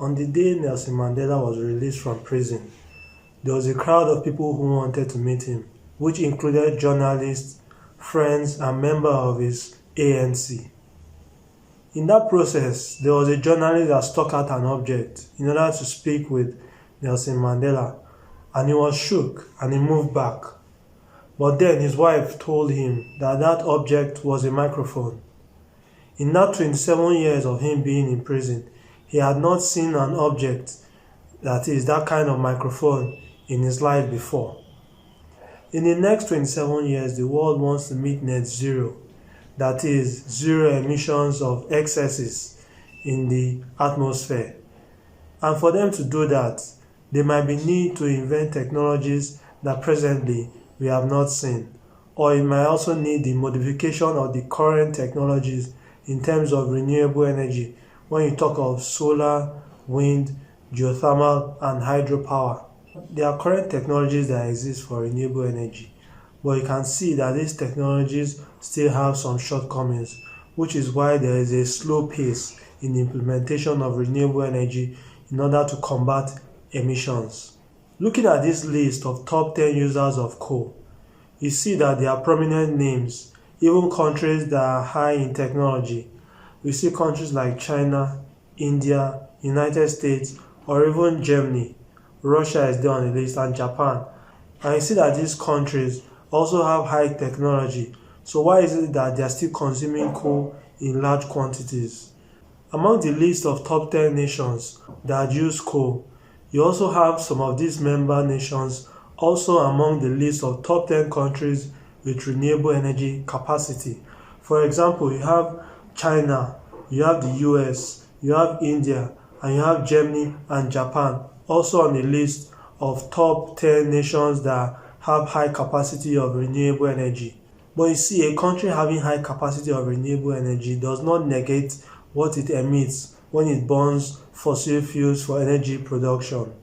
On the day Nelson Mandela was released from prison, there was a crowd of people who wanted to meet him, which included journalists, friends, and members of his ANC. In that process, there was a journalist that stuck out an object in order to speak with Nelson Mandela, and he was shook and he moved back. But then his wife told him that that object was a microphone. In that 27 years of him being in prison, he had not seen an object that is that kind of microphone in his life before. In the next 27 years, the world wants to meet net zero, that is, zero emissions of excesses in the atmosphere. And for them to do that, there might be need to invent technologies that presently we have not seen, or it might also need the modification of the current technologies in terms of renewable energy when you talk of solar, wind, geothermal, and hydropower. There are current technologies that exist for renewable energy, but you can see that these technologies still have some shortcomings, which is why there is a slow pace in the implementation of renewable energy in order to combat emissions. Looking at this list of top 10 users of coal, you see that there are prominent names, even countries that are high in technology. We see countries like China, India, United States, or even Germany. Russia is there on the list, and Japan. And you see that these countries also have high technology. So why is it that they are still consuming coal in large quantities? Among the list of top 10 nations that use coal, you also have some of these member nations also among the list of top 10 countries with renewable energy capacity. For example, you have China, you have the US, you have India, and you have Germany and Japan also on the list of top 10 nations that have high capacity of renewable energy. But you see, a country having high capacity of renewable energy does not negate what it emits when it burns fossil fuels for energy production.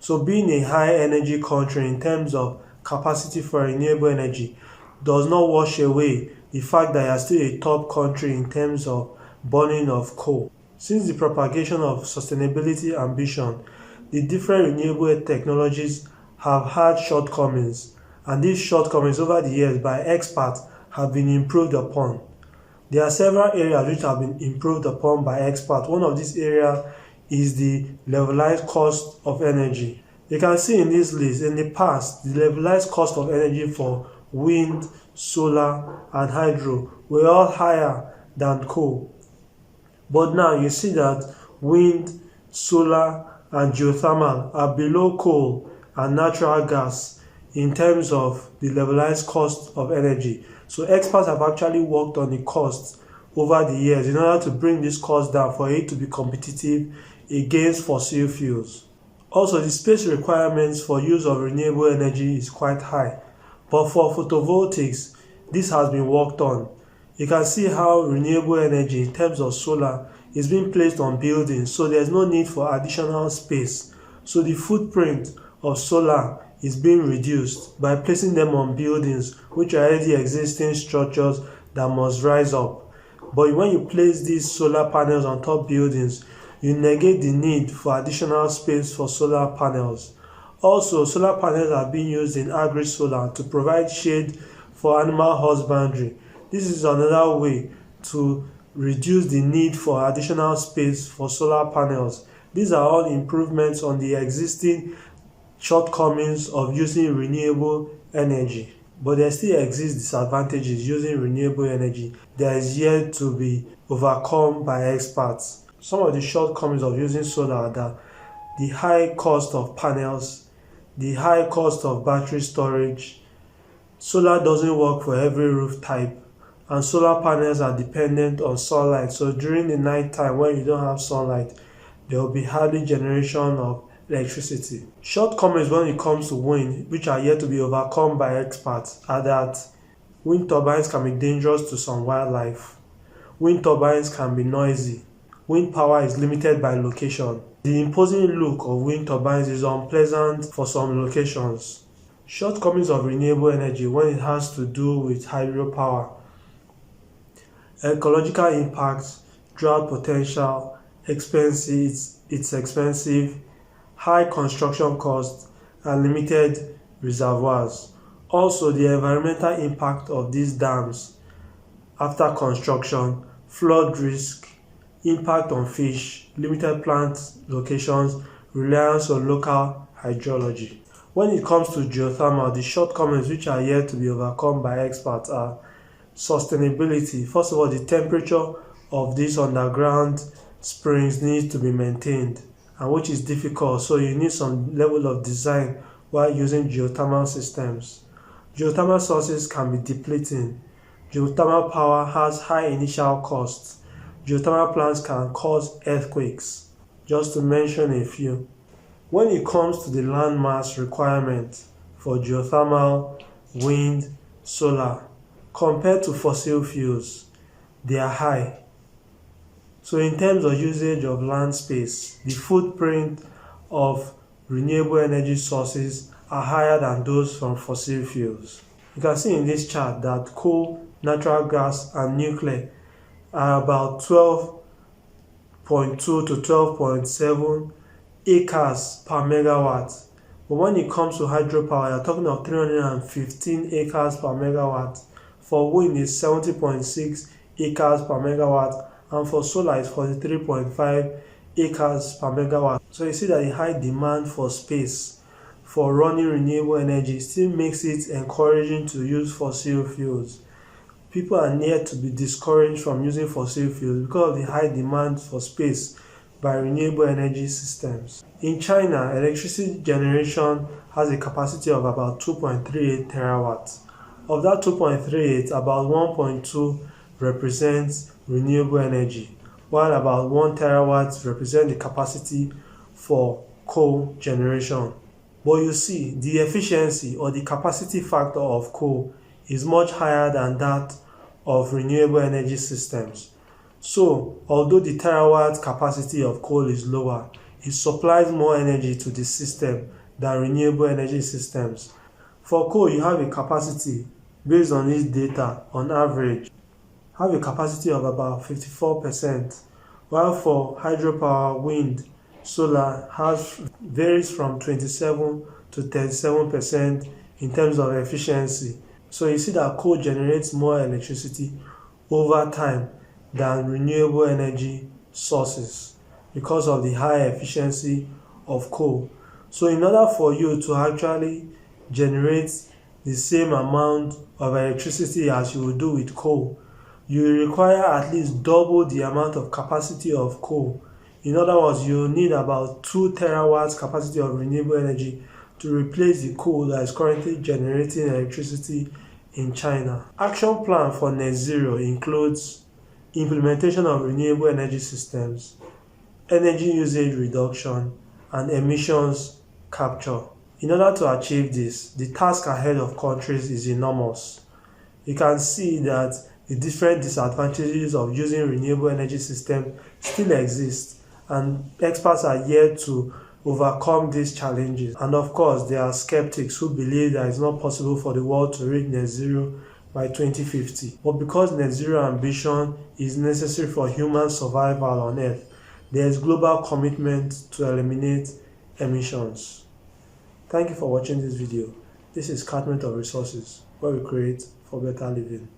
So being a high energy country in terms of capacity for renewable energy does not wash away the fact that you are still a top country in terms of burning of coal. Since the propagation of sustainability ambition, the different renewable technologies have had shortcomings, and these shortcomings over the years by experts have been improved upon. There are several areas which have been improved upon by experts. One of these areas is the levelized cost of energy. You can see in this list, in the past, the levelized cost of energy for wind, solar, and hydro were all higher than coal. But now you see that wind, solar, and geothermal are below coal and natural gas in terms of the levelized cost of energy. So experts have actually worked on the costs over the years in order to bring this cost down for it to be competitive against fossil fuels. Also, the space requirements for use of renewable energy is quite high, but for photovoltaics, this has been worked on. You can see how renewable energy in terms of solar is being placed on buildings, so there's no need for additional space. So the footprint of solar is being reduced by placing them on buildings which are already existing structures that must rise up. But when you place these solar panels on top buildings, you negate the need for additional space for solar panels. Also, solar panels are being used in agri-solar to provide shade for animal husbandry. This is another way to reduce the need for additional space for solar panels. These are all improvements on the existing shortcomings of using renewable energy. But there still exist disadvantages using renewable energy that is yet to be overcome by experts. Some of the shortcomings of using solar are that the high cost of panels, the high cost of battery storage. Solar doesn't work for every roof type, and solar panels are dependent on sunlight. So during the night time when you don't have sunlight, there will be hardly generation of electricity. Shortcomings when it comes to wind, which are yet to be overcome by experts, are that wind turbines can be dangerous to some wildlife. Wind turbines can be noisy. Wind power is limited by location. The imposing look of wind turbines is unpleasant for some locations. Shortcomings of renewable energy when it has to do with hydropower. Ecological impacts, drought potential, it's expensive, high construction costs, and limited reservoirs. Also, the environmental impact of these dams after construction, flood risk, impact on fish, limited plant locations, reliance on local hydrology. When it comes to geothermal, the shortcomings which are yet to be overcome by experts are sustainability. First of all, the temperature of these underground springs needs to be maintained, and which is difficult, so you need some level of design while using geothermal systems. Geothermal sources can be depleting. Geothermal power has high initial costs. Geothermal plants can cause earthquakes, just to mention a few. When it comes to the land mass requirement for geothermal, wind, solar, compared to fossil fuels, they are high. So in terms of usage of land space, the footprint of renewable energy sources are higher than those from fossil fuels. You can see in this chart that coal, natural gas, and nuclear are about 12.2 to 12.7 acres per megawatt. But when it comes to hydropower, you're talking of 315 acres per megawatt. For wind, it's 70.6 acres per megawatt, and for solar, it's 43.5 acres per megawatt. So you see that the high demand for space for running renewable energy still makes it encouraging to use fossil fuels. People are near to be discouraged from using fossil fuels because of the high demand for space by renewable energy systems. In China, electricity generation has a capacity of about 2.38 terawatts. Of that 2.38, about 1.2 represents renewable energy, while about 1 terawatt represents the capacity for coal generation. But you see, the efficiency or the capacity factor of coal is much higher than that of renewable energy systems. So, although the terawatt capacity of coal is lower, it supplies more energy to the system than renewable energy systems. For coal, you have a capacity, based on this data, on average, have a capacity of about 54%, while for hydropower, wind, solar varies from 27 to 37% in terms of efficiency. So you see that coal generates more electricity over time than renewable energy sources because of the high efficiency of coal. So in order for you to actually generate the same amount of electricity as you would do with coal, you require at least double the amount of capacity of coal. In other words, you need about 2 terawatts capacity of renewable energy to replace the coal that is currently generating electricity in China. Action plan for net zero includes implementation of renewable energy systems, energy usage reduction, and emissions capture. In order to achieve this, the task ahead of countries is enormous. You can see that the different disadvantages of using renewable energy systems still exist, and experts are yet to overcome these challenges. And of course, there are skeptics who believe that it's not possible for the world to reach net zero by 2050. But because net zero ambition is necessary for human survival on Earth, there is global commitment to eliminate emissions. Thank you for watching this video. This is Catchment of Resources, where we create for better living.